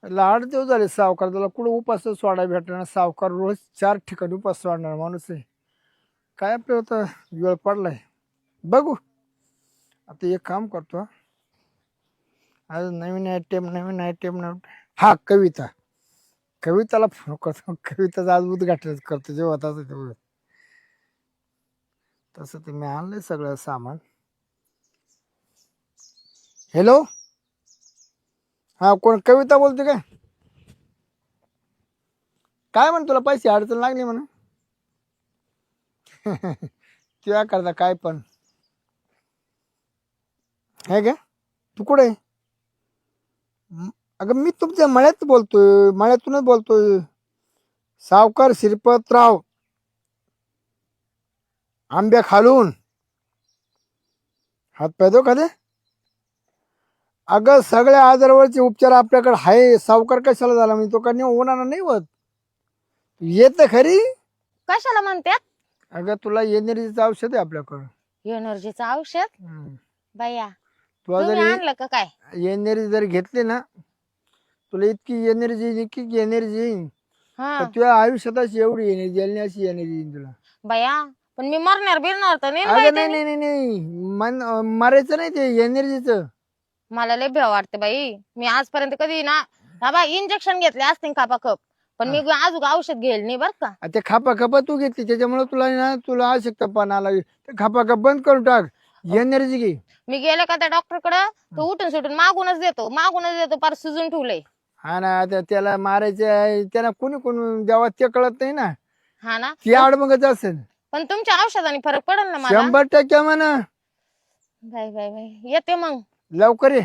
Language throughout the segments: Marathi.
8 दिवस झाले सावकार त्याला कुठं उपास सोडा भेटणार. सावकार रोज 4 ठिकाणी उपास सोडणार माणूस आहे. काय आपलं होतं वेळ पडलाय. बघू आता एक काम करतो. आज नवीन आयटेम हा कविता. कविताला फोन करतो. कविताचं आज उद्घाटन करतो जेव्हा तसं तेव्हा. तसं ते मी आणलंय सगळं सामान. हॅलो हा कोण कविता बोलते काय? काय म्हण तुला पैसे अडचण लागली म्हणा. तुया करता काय पण आहे का? तू कुठे आहे? अगं मी तुमच्या मळ्यात बोलतोय. मळ्यातूनच बोलतोय. सावकार श्रीपतराव आंब्या खालून हात पाय दो का दे. अगं सगळ्या आजारावरचे उपचार आपल्याकडे आहे. सावकार कशाला झाला म्हणजे तो का नाही होणार नाही होत. येत खरी. कशाला म्हणतात? अगं तुला एनर्जीचं औषध आहे आपल्याकडं. एनर्जीचं औषध? हम्म. बाया तुला तुम्ही जरी आणलं का काय? एनर्जी जर घेतली ना तुला इतकी एनर्जी येईन हा का तुझ्या आयुष्यात अशी एवढी एनर्जी आली नाही अशी एनर्जी येईन तुला. बाया पण मी मरणार बिरणार तर नाही ना बाई अगं नाही त्यांनी. नाही नाही नाही मन मरायचं नाही ते एनर्जीचं. मला लय भ्या वाटते बाई. मी आजपर्यंत कधी ना हा बाई इंजेक्शन घेतले असते खापा खप, पण मी अजून औषध घेईल नाही बर का. ते खापा तू घेतली त्याच्यामुळे तुला ना तुला आवश्यकता आला. ते खापा बंद करून टाक. एनर्जी घे. मी गेले का त्या डॉक्टर कडे तो उठून सुटून मागूनच देतो पार सुजून ठेवलंय. हा ना त्याला मारायचे आहे त्याला कोणी जेव्हा ते कळत नाही ना हा ना ती आडमगत असेल. पण तुमच्या औषधाने फरक पडेल ना मला. 100% म्हणा. बाई बाई बाई येते मग. लवकर ये.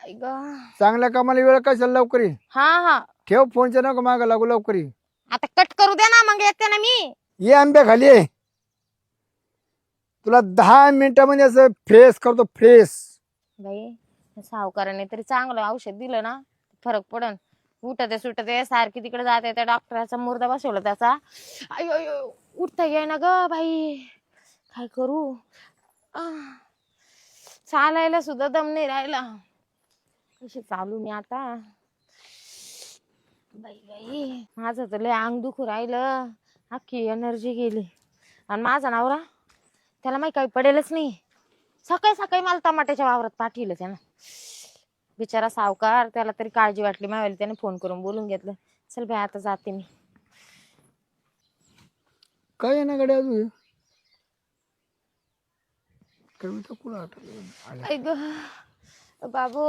आई ग. चांगल्या कामाला वेळ कशाला लवकर ये. हा हा ठेव फोनच्या नको मागं लागू लवकर ये. आता कट करू दे ना मग येते ना मी. ये आंब्या खाली ये. तुला 10 मिनिटामध्ये असं फ्रेश करतो फ्रेश. बाई सावकाराने तरी चांगलं औषध दिलं ना फरक पडन. उठते सुटते सारखी तिकडे जाते त्या डॉक्टरचा मुर्दा बसवला त्याचा. अयो अयो उठता येईना ग बाई. काय करू. चालायला सुद्धा दम नाही राहिला. कशी चालू मी आता. बाई बाई माझं तर लय अंग दुखू राहिलं. अख्खी एनर्जी गेली. आणि माझा नवरा त्याला माहिती काही पडेलच नाही. सकाळी सकाळी मला टमाट्याच्या वावरात पाठवलं त्यानं. बिचारा सावकार त्याला तरी काळजी वाटली मावेली त्याने फोन करून बोलून घेतलं. चल बाई आता जाते मी. काय आहे ना गड्या अजून कविता कुठं आठवलं. आई ग बाबू.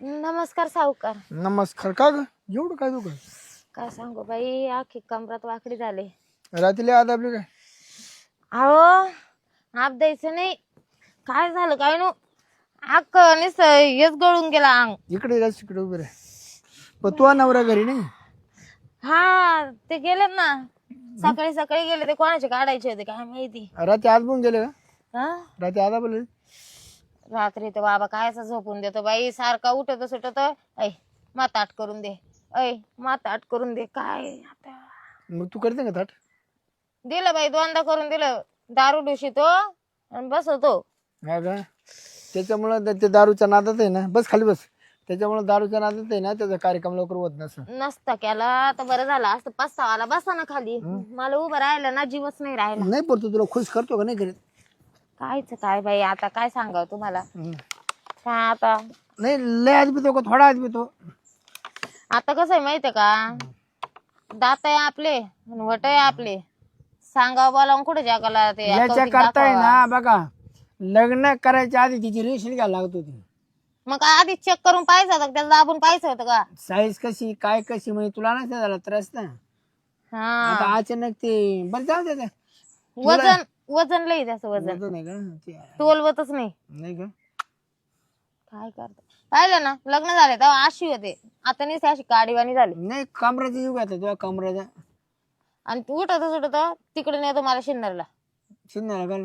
नमस्कार सावकार. नमस्कार. का ग एवढं काय दुखत? काय सांगू बाई अख्खी कमरात वाकडी झाले. रात्री आदाबली काय? अहो आप द्यायचं नाही. काय झालं काय नो अख्ख नुसत हेच गळून गेला अंग. इकडे इकडे उभे रे. पण तू नवरा घरी नाही? हा ते गेलेत ना सकाळी सकाळी गेले. ते कोणाचे काढायचे होते काय माहिती. रात्री आज पण गेले का? हा रात्री आदा बोलले. रात्री तर बाबा कायचा झोपून देतो बाई. सारखा उठत सुटत ऐ माताट करून दे. माताट करून दे. काय आता मग तू करते का ताट? दिलं बाई 2दा करून दिलं. दारू डुशीतो आणि बसवतो. हा का? त्याच्यामुळं ते दारूच्या नादात आहे ना. बस खाली बस. त्याच्यामुळे दारूच्या नादात आहे ना त्याचा कार्यक्रम लवकर होत नसता केला तर बरं झालं असतं. पस्तावाला बसा ना खाली. मला उभं राहिलं ना जीवच नाही राहिला. नाही पडतो तुला खुश करतो का नाही करीत? कायच काय बाई आता काय सांगावं तुम्हाला. काय आता नाही लय आज पितो का थोडा आज पितो? आता कसं आहे माहितीये का. दात आहे आपले वट आहे आपले. सांगावं बोलावून कुठे जगाला ते याच्या कौतिक करताय दाखवावं. ना बघा लग्न करायच्या आधी तिची रेशन घ्यायला लागत होती. मग आधी चेक करून पाहिजे होतं का? त्याला दाबून पाहिजे होतं का? साईज कशी काय कशी म्हणजे तुला नाही झाला त्रास ना. आता हा अचानक ते बरं जाऊ दे. वजन लई त्याचं वजन नाही का ते टोलवतच नाही. नाही का? काय करत पाहिलं ना लग्न झाले तेव्हा अशी होते. आता नाही अशी काडीवाणी झाली. नाही कमराचा युग आता तुझ्या कमराचा. आणि उठत सुटत तिकडे नेतो मला शिन्नरला शिंदे का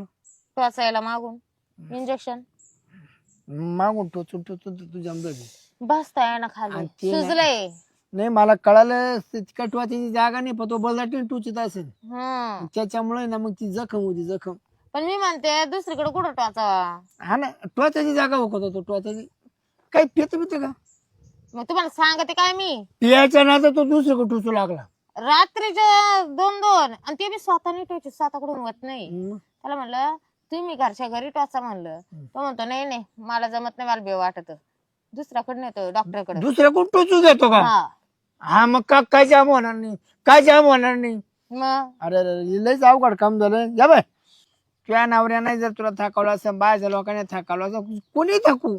टोचायला मागून इंजेक्शन मागून टोचून तुझ्या बसताय ना खाली आणि ते ना- सुजलंय. नाही मला कळालं कटवाची जागा नाही पण तो बलदाटी टोचीत असेल त्याच्यामुळे ना मग ती जखम होती जखम. पण मी म्हणते दुसरीकडे कुठं टोचावा. हा ना टोचाची जागा होत तो टोचाची. काही पित का? मग तुम्हाला सांगते काय मी, पियाच्या ना तर तो दुसरीकडे टुचू लागला. रात्रीच्या 2-2 आणि ते मी स्वतःने टोचू, स्वतःकडून होत नाही. हम्म. त्याला म्हणलं तुम्ही घरच्या घरी टोचा म्हणलं. तो म्हणतो नाही नाही मला जमत नाही, मला बेव वाटत. दुसऱ्याकडे नेतो डॉक्टरकडे. दुसऱ्याकडून टोचू देतो का? हा हा मग काय जाम होणार नाही, काय जाम होणार नाही. मग अरे अरे लयच अवघड काम झालं. या बाय तुझ्या नवऱ्याने जर तुला थकवलं असं, बायच्या लोकांनी थकवलं असं, कोणी थकू.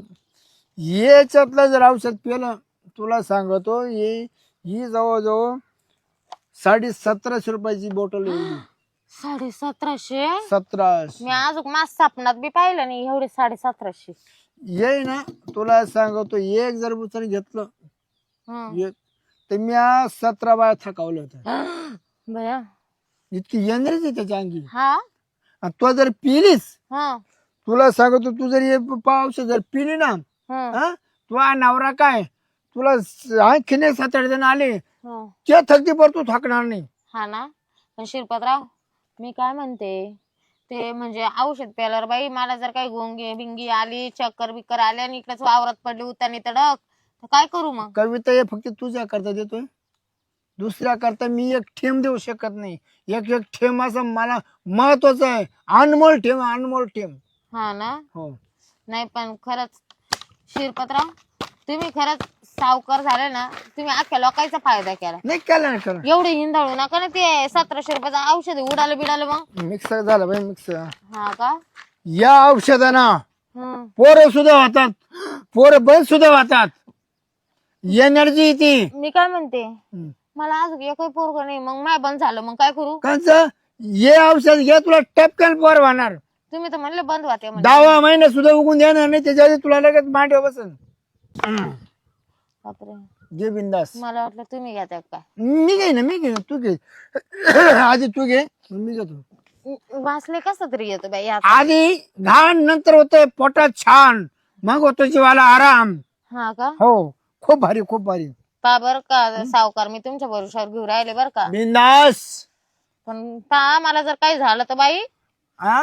याच्यातलं जर औषध पिलं तुला सांगतो, ही जवळजवळ 1750 बॉटल येईल. 1750. 1700 मी अजून माझ सपनात बी पाहिलं नाही एवढे 1750. येई ना. तुला सांगतो एक जर उचल घेतलं एक तर मी आज 17 बाया थकावलं होतं. बया इतकी एनर्जी त्याच्या अंगी. हा आणि तो जर पिलीस, हा तुला सांगतो तू जर हे औषध जर पिली ना, हा तुझा नवरा काय तुला आणखीन 7-8 जण आले हा. ते थकती पर तू थकणार नाही. हा ना. पण शिरपतराव मी काय म्हणते, ते म्हणजे औषध प्यायल्यावर बाई मला जर काही गोंगी बिंगी आली, चक्कर बिक्कर आले आणि इकडेच वावरात पडली उतानी तडक, तर काय करू मग? कविता हे फक्त तुझ्या करता देतोय, दुसऱ्या करता मी एक ठेम देऊ शकत नाही. एक एक ठेम असं मला महत्वाचं आहे. अनमोल ठेम, अनमोल ठेम. हा ना. हो नाही पण खरंच शिरपतराव तुम्ही खरंच सावकार झाले ना, तुम्ही अख्ख्या लोकांचा फायदा केला. नाही केलं नाही केलं. एवढे हिंदाळू नका ना, ते 1700 औषध उडालं बिडालं मग. मिक्सर झालं बाई मिक्सर. हा का. या औषधाना हं. पोरं सुद्धा होतात, पोरं बंद सुद्धा होतात. एनर्जी ती मी काय म्हणते, मला अजून एकही पोरग नाही, मग माय बंद झालं मग काय करू? कंच ये औषध घे तुला टपकन पोर होणार. तुम्ही तर म्हणले बंद होते म्हणजे. 10 महिने सुद्धा उगून देणार नाही, त्याच्या आधी तुला लगेच मांडव बसन. बापरे. घे बिंदास. मला वाटलं तुम्ही घेताय काय. मी घे ना, मी घे ना, तू घे. आधी तू घे मी घेतो. वाचले कसं तरी येतो बाई यात. आधी घाण नंतर होतंय पोटात छान, मग होतो जीवाला आराम. हा का. हो खूप भारी खूप भारी. पा बर का सावकार, मी तुमच्या भरोशावर घेऊन राहिले बर का. बिंदास. पण पा मला जर काही झालं तर बाई. हा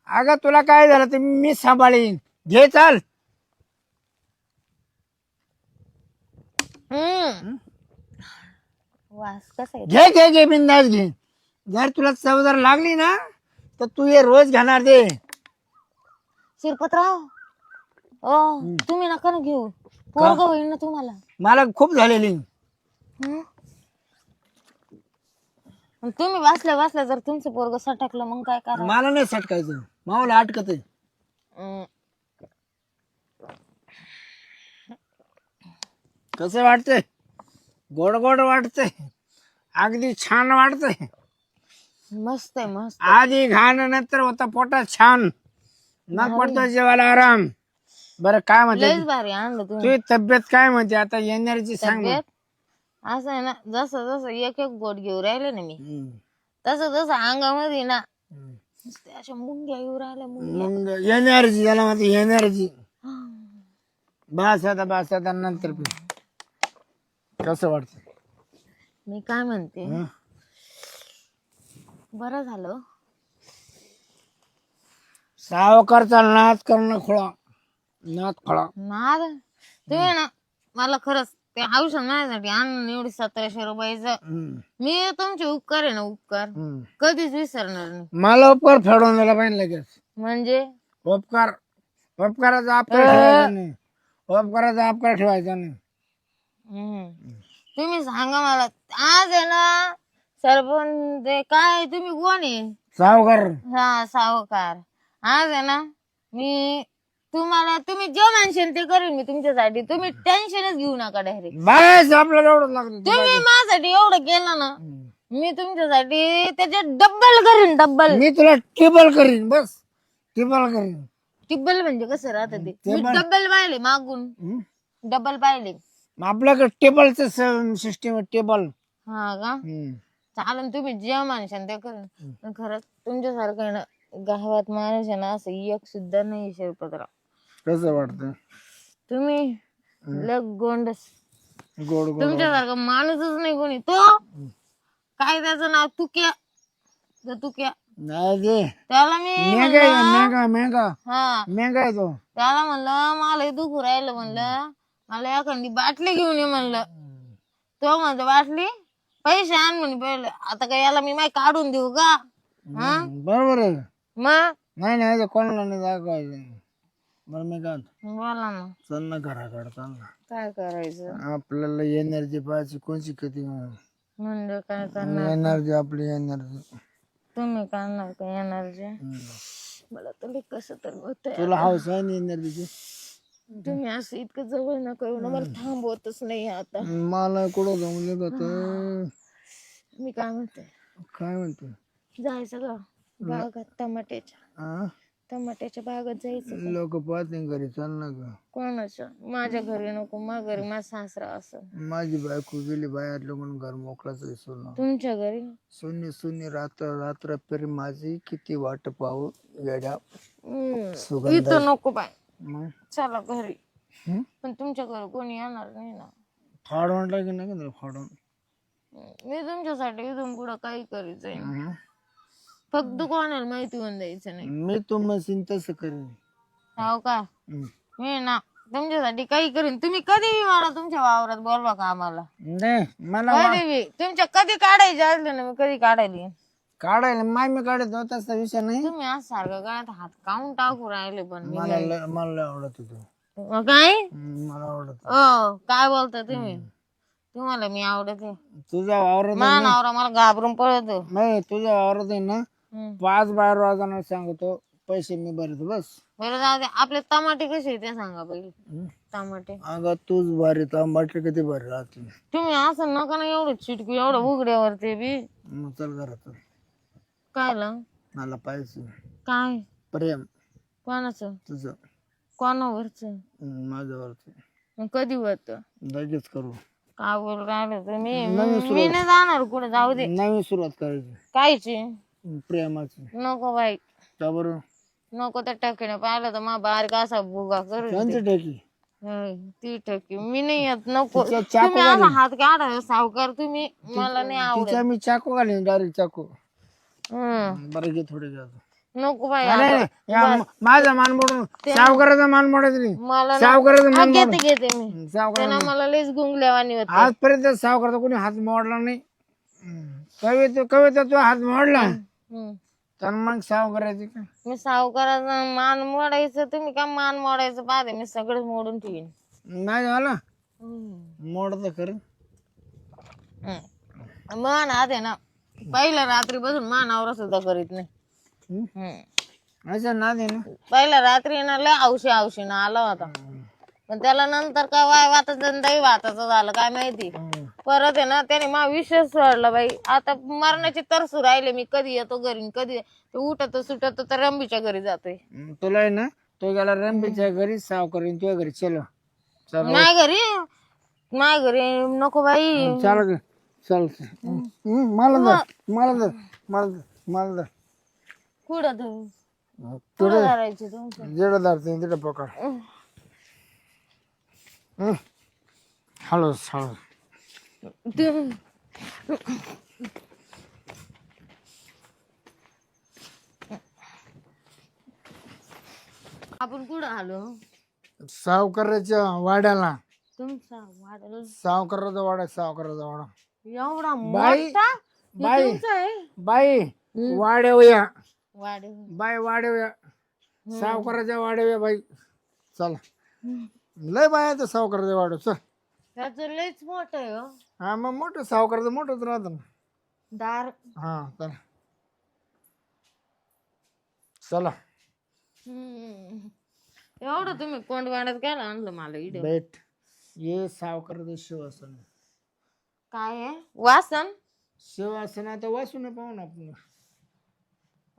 अगं तुला काय झालं ते मी सांभाळीन. घे चाल. वास कसा आहे. घे घे घे बिंदास घे. जर तुला चव जर लागली ना तर तू ये रोज घेणार दे. शिरपतराव ओ तुम्ही नका ना घेऊ, पोरग होईल ना तुम्हाला. मला खूप झालेली. हं? आणि तुम्ही वाचल्या जर तुमचं पोरग सटकलं मग काय करा. मला नाही सटकायचं, मावाला अटकत आहे. कसं वाटतंय? गोड गोड वाटतंय, अगदी छान वाटतंय. मस्त आहे मस्त. आधी घाण नंतर होता पोटात छान, मग पडतो जेवायला आराम. बरं काय म्हणते लयच भारी आणलं तुम्ही. तुझी तब्येत काय म्हणते आता? एनर्जी सांग ना. तब्येत असं आहे ना, जसं जसं एक एक गोट घेऊ राहिले ना मी, हम्म. तसं तसं अंगामध्ये ना नुसते अशा मुंग्या येऊ राहिल्या मुंग्या. मग एनर्जी याला म्हणते एनर्जी. बस आता नंतर कसं वाटत? मी काय म्हणते, बरं झालं सावकारचा नाच करणं खोळा, नाच खोळा. नाद. तुम्ही ना मला खरंच ते औषध माझ्यासाठी आणून एवढी 1700 रुपयाचं, मी तुमचे उपकार आहे ना, उपकार कधीच विसरणार नाही. मला उपकार फेडून दिला पाहिजे लगेच. म्हणजे उपकाराचा अपकार ठेवायचा नाही, उपकाराचा अपकार ठेवायचा नाही. तुम्ही सांगा मला आज आहे ना सरपंच काय तुम्ही कोण आहे? सावकार. हा सावकार. आज आहे ना मी तुम्हाला, तुम्ही जे म्हणशाल ते करेन मी तुमच्यासाठी, तुम्ही टेन्शनच घेऊ नका डायरेक्ट. बस आपल्याला एवढं लागतं. तुम्ही माझ्यासाठी एवढं केलं ना, मी तुमच्यासाठी त्याचे डब्बल करीन, डब्बल. मी तुला टेबल करीन, बस टेबल करीन. टिब्बल म्हणजे कसं राहतं ते? मी डब्बल पाहिले मागून, डबल पाहिले. आपल्याकडे टेबलचं सिस्टीम आहे, टेबल. हा का. चालन तुम्ही जे म्हणशाल ते करेन. पण खरंच तुमच्यासारखं आहे ना गावात माणूस आहे ना असं एक सुद्धा नाही शिरपतराव. कसं वाटतं? तुम्ही लग गोंडस, गोड गोड. तुमच्यासारखं माणूसच नाही कोणी. तो काय त्याचं नाव तुक्या, तुक्या नाही दे त्याला मी मेंगा आहे, म्हणलं, मेंगा मेंगा हा मेंगा आहे तो. त्याला म्हणलं मला हे दुखू राहिलं म्हणलं, मला एखादी बाटली घेऊन ये म्हणलं. तो म्हणतो बाटली पैसे आण म्हणे पहिले. आता काय याला मी माय काढून देऊ का? हा बरोबर आहे. मग नाही नाही आता कोणाला नाही दाखवायचं. बरं मी काय म्हणतो, बोला ना चल ना घराकडे चाल ना. काय करायचं आपल्याला एनर्जी पाहिजे कोणची किती म्हणजे काय करणार? एनर्जी आपली एनर्जी. तुम्ही करणार का एनर्जी? मला तर कसं तर होत. तुला हाऊस आहे ना एनर्जीची? तुम्ही असं इतकं जवळ ना करू ना, मला थांबवतच नाही आता. मला कुठं जाऊन निघत. मी काय म्हणते, काय म्हणतो? जायचं का बागात टमाट्याच्या? टमाट्याच्या बागात जायचं का? लोक पाहते घरी चाल ना ग. कोणाच्या? माझ्या घरी नको, माझ्या घरी माझा सासरा असं. माझी बायको गेली बाहेर म्हणून घर मोकळाच आहे. सोनं तुमच्या घरी शून्य शून्य रात्र रात्र पेर माझी किती वाट पाहू वेड्या सुगंध. इथं नको बाय, मग चला घरी. पण तुमच्या घरी कोणी येणार नाही ना. फाडवून लागेल ना का फाडून. मी तुमच्यासाठी इथून पुढं काही करीत जाईन. फक्त कोणाला माहिती होऊन द्यायचं नाही. मी तू मशीन तसं करेन. हो का? मी ना तुमच्यासाठी काही करीन. तुम्ही कधी मला तुमच्या वावरात बोलवा का आम्हाला? नाही मला कधी बी तुमच्या कधी काढायचे असले ना, मी कधी काढायली. काढायला माय मी काढत होता तसा विषय नाही. तुम्ही आज सारखं गळ्यात हात काऊन टाकू राहिले? पण मी मला लय आवडत होतो. काय मला आवडत. काय बोलता तुम्ही? तुम्हाला मी आवडते? तुझा वावरत मा नवरा मला घाबरून पळतो. नाही तुझ्या वावरत आहे ना 5 बाहेर वाजणार सांगतो पैसे मी भरतो बस. बरं जाऊ दे. आपले टमाटे कसे आहे ते सांगा पहिले. टमाटे अगं तूच भारी टमाटे किती भारी राहते. तुम्ही असं नका ना एवढं चिटकू, एवढं उघड्यावर ते बी. मग चल घरात. कायला? मला पाहिजे काय प्रेम कोणाचं? तुझं. कोणावरच? माझ्यावरच. मग कधी होत? लगेच करू. काय बोल राहिलं तुम्ही? मी नाही जाणार कुठे. जाऊ दे. नवीन सुरुवात करायची कायची? प्रेमाची. नको बाई का बरं? नको. त्या टकीने पाहिलं तर मा बारीक असा बुगा करू. कोणती टाकी? ती टकी मी नाही येत. नको. तिच्या चाकू तुम्ही असा हात काढा सावकार तुम्ही. मला नाही आवडत. तिच्या मी चाकू घालीन डायरेक्ट चाकू. हम्म. बरं घे थोडे घ्या. नको बाई. माझा मान मोडून सावकाराचा मान मोडायचा नाही. मला सावकाराचा मान घेते घेते मी. सावकार त्यांना मला लईच गुंगल्यावानी होत. आजपर्यंत सावकारचा कोणी हात मोडला नाही. कविता तू हात मोडला तर मग सावकाराची का? मी सावकाराचा मान मोडायचं. तुम्ही का मान मोडायचं पाहते? मी सगळं मोडून ठेवीन. नाही झालं मोडत खरं. मान आहे ना पहिल्या रात्री बसून मानावर सुद्धा करीत नाही. असं ना दे ना. पहिल्या रात्री ना लय औशी ना आला होता. पण त्याला नंतर काय वाय वाताचं दही वाताचं झालं काय माहिती. परत आहे ना त्याने मा विषय सोडला बाई. आता मरणाची तरसू राहिले. मी कधी येतो घरी, कधी ते उठत सुटत तर रंबीच्या घरी जातोय. तुला आहे ना तो गेला रंबीच्या घरी सावकार तुझ्या घरी. चलो नाही घरी, नाही घरी नको बाई. चाल चल. मला धर मला धर मला धर मला धर. कुठं तुम्ही कुठं धरायची तुमचं? जेवढं धरते तिथं पकड. हळू हळू. आपण कुठं आलो? सावकाराच्या वाड्याला. तुमचा वाढ सावकाराचा वाडा सावकाराचा वाडा. एवढा बाई मोठा बाई तुमचा आहे? बाई वाड्यावया वाढ बाई वाड्यावया सावकाराच्या वाड्यावया बाई. चला लय बाय आता सावकाराच्या वाड्या. चल त्याचं लयच मोठं आहे हो. हा मग मोठं सावकाराचं मोठंच राहतं ना. दार. हा चला चला. एवढं तुम्ही कोंड वाड्यात काय आणलं मला इड? बेट ये सावकाराचं शिवासन. काय आहे वासन? शिवासन आता वासून पाहू ना आपण.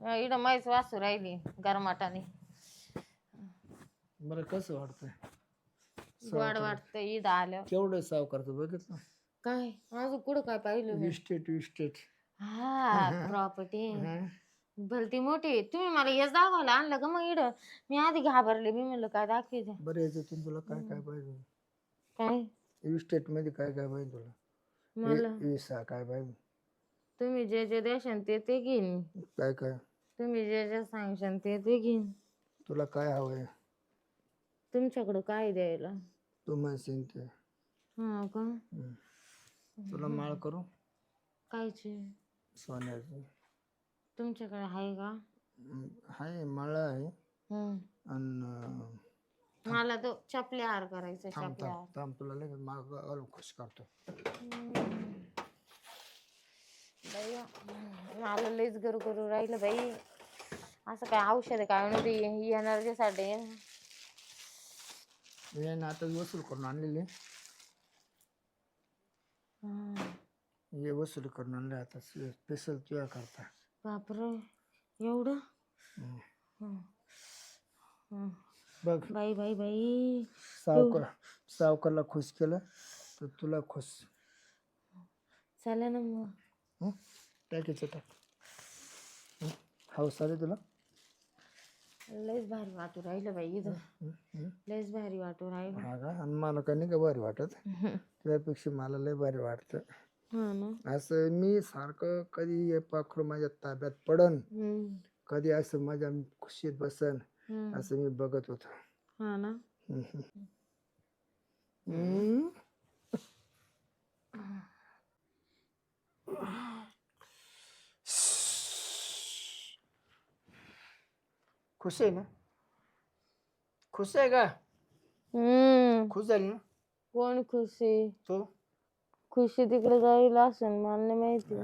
इड माहीच वासू राहिली गरमाटाने. बरं कसं वाटतंय? गोड वाटतं ईद आल्या. केवढं सावकारचं बघितलं काय अजून कुठं काय पाहिलं मी? इस्टेट. हा प्रॉपर्टी भलती मोठी. तुम्ही मला हेच दाखवायला आणलं का मग इड? मी आधी घाबरले. मी म्हणलं काय दाखवायचं? बरं याच्यातून तुला काय काय पाहिजे? काय इस्टेट मध्ये काय काय पाहिजे तुला? मला विसा काय पाहिजे? तुम्ही जे जे देशान ते घेईन. काय काय तुम्ही जे जे सांगशाल ते ते घेईन. तुला काय हवंय तुमच्याकडं काय द्यायला? तू म्हणशील ते. हा का? हम्म. तुला माळ करू कायची? सोन्याची. तुमच्याकडे आहे का? आहे माळा आहे. हम्म. आणि मला तो चपल्या हार करायचा. थांब चपल्या थांब हार. थांब तुला लगेच माळ घालून खुश करतो. बाई मला लईच गरू राहिलं बाई. असं काय औषध काय नव्हती एनर्जीसाठी. हे ना आता वसूल करून आणलेले. हे वसूल करून आणले आता स्पेशल तुझ्या करता. बापरे एवढं. बघ बाई बाई बाई. सावकारला खुश केलं तर तुला खुश. चालेल ना मग. टाकायचं टाक. हौस आली तुला. लयच भारी वाटू राहिलं बाई इथं. लयच भारी वाटू राहिलं. हा का? आणि मला काही नाही का भारी वाटत. त्यापेक्षा मला लय भारी वाटतं. हा ना. असं मी सारखं कधी हे पाखरू माझ्या ताब्यात पडन, कधी असं माझ्या खुशीत बसन, असं मी बघत होतो. हा ना. खुश आहे ना? खुश आहे का? खुश झाली ना? कोण खुशी? तो खुशी तिकडे जाईल असेल मला नाही माहिती.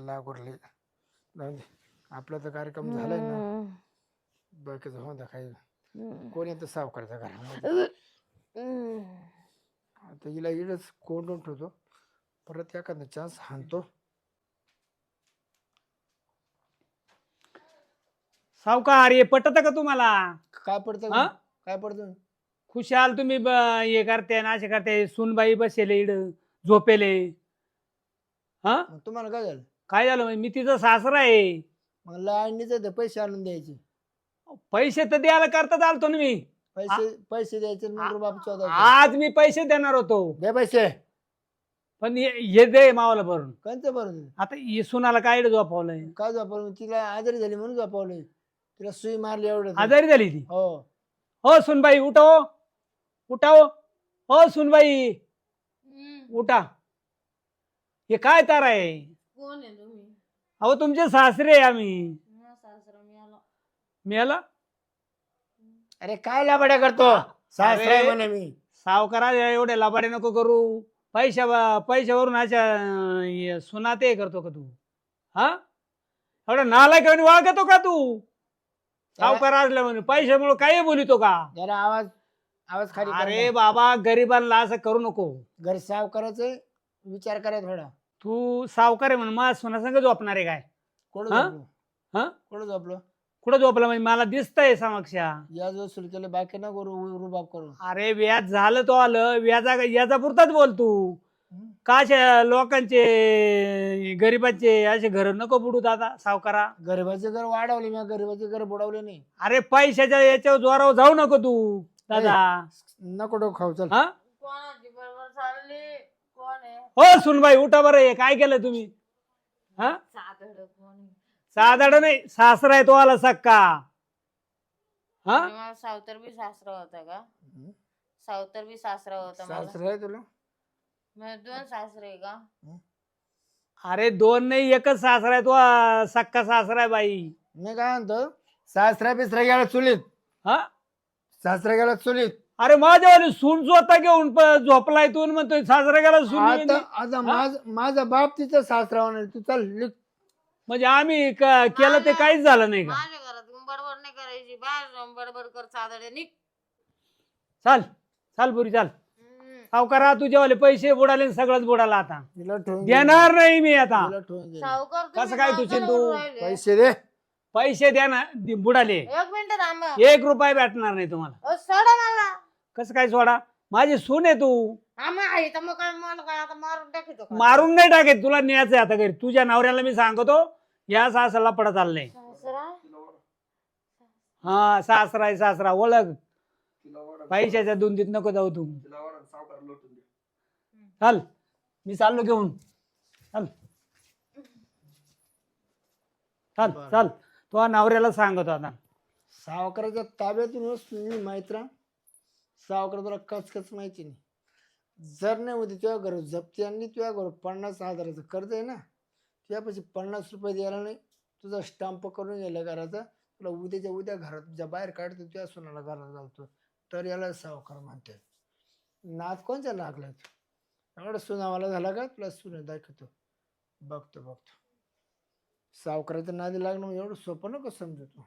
लागवडले जाऊ दे. आपला तर कार्यक्रम झालाय ना. बाकीचं हो काही कोण येतं सावकारच्या घरामध्ये. आता हिला इडच कोंडून ठेवतो. परत एखादा चान्स हाणतो. सावकार हे पटत का तुम्हाला? काय पडतं हा? काय पडतं? खुशाल तुम्ही हे करते ना असे करते. सुनबाई बसेले इड झोपेले. हा मग तुम्हाला काय झालं? काय झालं म्हणजे मी तिचा सासरा आहे. मग लाईनीच पैसे आणून द्यायचे. पैसे तर द्यायला करता आलतो ना मी. पैसे द्यायचे मग रुबाब चौदा. आज मी पैसे देणार होतो दे पैसे. पण हे दे मावाला भरून. कंच बरं आता हे सुनाला काय झोपवलंय? काय झोपवलं? तिला आजारी झाली म्हणून झोपवलंय. तिला सुई मारली एवढं. आजारी झाली ती. हो. हो सुनबाई उठाव उठाव. हो सुनबाई उठा. हे काय तार आहे? कोण आहे तुम्ही? अहो तुमचे सासरे आहे आम्ही. सासरा मिळाला. मिळाला? अरे काय लाबाड्या करतो? सासरा आहे म्हणे मी. सावकारा एवढे लाभाडे नको करू. पैशावरून अशा सुना ते करतो का तू? हा एवढा नालायक वागतो का तू? सावकार असल्या म्हणून पैशामुळे काही बोलितो का? जरा आवाज खाली कर अरे ना. बाबा गरिबांना असं करू नको. घर साफ करायचं विचार करायचा थोडा. तू सावकार आहे म्हणून मला सुना संग झोपणार आहे काय? कुठं हा? झोपलो? हा कुठं झोपलो? कुठं झोपलं म्हणजे मला दिसतंय समक्षा. व्याज वसूल केलं बाकी ना करू रुबाब करू. अरे व्याज झालं तो आलं. व्याजा पुरताच बोल तू. काशा लोकांचे गरिबांचे असे घर नको बुडू दादा सावकारा. गरिबाचे घर वाढवले मी. गरिबाचे घर बुडवले नाही. अरे पैशाच्या याच्यावर जोरावर जाऊ नको तू दादा. नको डोकं खाऊ चल. हा कोणाची बरोबर चालली? कोण आहे? हो सुनबाई उठा बरं. हे काय केलं तुम्ही? हा साधड कोण आहे? साधाड नाही सासरा आहे तो आला सक्का. हा मला सावतर बी सासरा होता का? सावतर बी सासरा होता मला. सासरा आहे तुला? मग दोन सासरे का? अरे दोन नाही एकच सासरा आहे तो सक्का सासरा आहे बाई. मी काय म्हणतो सासरा बिसरा गेला चुलीत. हा सासरा गेला चुलीत. अरे माझ्यावाली सून स्वतः घेऊन झोपलाय तू म्हणतोय सासरा गेला सून. आता माझा बाप तिचा सासरा होणार. तू चल लिख. म्हणजे आम्ही केलं ते काहीच झालं नाही का? माझ्या घरात बडबड नाही करायची. बाहेर जाऊन बडबड कर साधडे निघ. चाल चाल पुरी चाल. सावकारा तुझ्यावाले पैसे बुडाले सगळंच बुडाला आता. तिला ठेवून देणार नाही मी आता. तिला ठेवून घे. सावकार कसं काय तू चिंतू? पैसे दे. पैसे द्या ना बुडाले. एक मिनिट थांबा. 1 रुपया भेटणार नाही तुम्हाला. सोडा मला. कसं काय सोडा? माझी सून आहे तू. आम्ही आहे तर मग काय मला काय आता मारून टाकतो का? मारून नाही टाकेत तुला न्यायचंय आता घरी. तुझ्या नवऱ्याला मी सांगतो या सासरा पडत चाललंय. सासरा? हा सासरा आहे सासरा ओळख. पैशाच्या दुंदीत नको जाऊ तू. चाल मी चाललो घेऊन. चाल चाल चाल तो नवऱ्याला सांगतो आता. सावकाराच्या ताब्यातून वस्तू माहिती सावकार तुला कचकच माहिती नाही. जर नाही होती तुझ्या घर जप्ती आणली, तुझ्या घर 50,000चं कर्ज आहे ना, तुझ्यापाशी 50 रुपये द्यायला नाही, तुझा स्टॅम्प करून गेला घराचा, तुला उद्याच्या उद्या घरात ज्या बाहेर काढतो तुझ्या सोनाला घरात घालतो, तर याला सावकार म्हणते. नाच कोणच्या लागलाय तू? एवढा सुनावाला झाला का तुला सुने दाखवतो. बघतो सावकाराच्या नादी लागणं एवढं सोपं नको समजतो.